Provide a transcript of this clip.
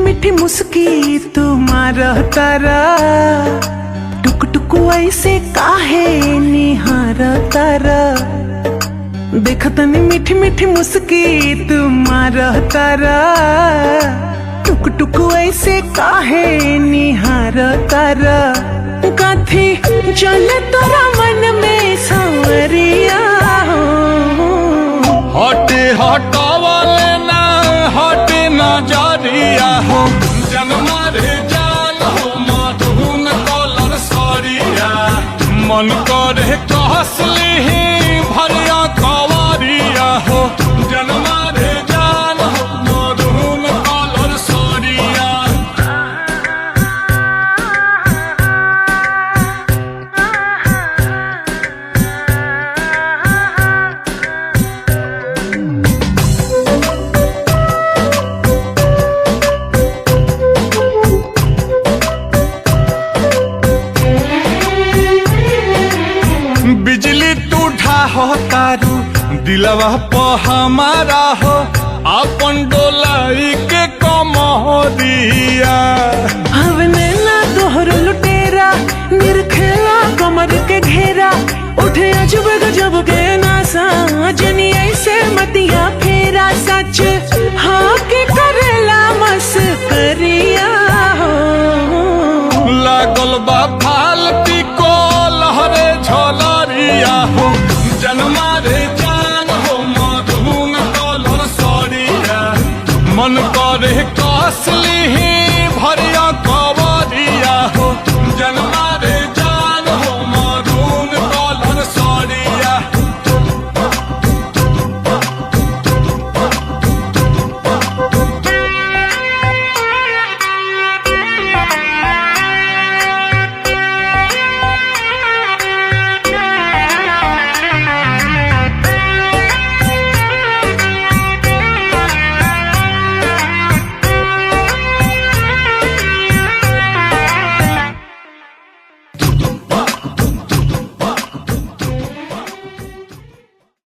मीठी मुस्की तुम्हारा तारा, टुक टुक ऐसे काहे निहार तारा। देखतनी मीठी मीठी मुस्की तुम्हारा तारा, टुक टुक ऐसे काहे निहार तारा। काथी चले तोरा मन में सांवरिया हटे हटावले ना हटे नजरिया हो, जन्मा रे जान हो मधुन कलर सरिया। मन करे कहसली भरिया कवरिया हो, जन्मा रे जान हो मधुन कलर सरिया। बिजली तू ढाहो तारू दिलवा प हमारा हो, अपन डोलाई के कमरिया। हवने ना दोहर लुटेरा, निरखेला कमर के घेरा। उठे अजब गजब के नासा, जनी ऐसे मतिया फेरा। सच हाँ के करेला मस्करिया हो, लागल बा फालती को लहरे झलरिया हो, जन्मा रे जान हो मधुन कलर सरिया। मन करे कस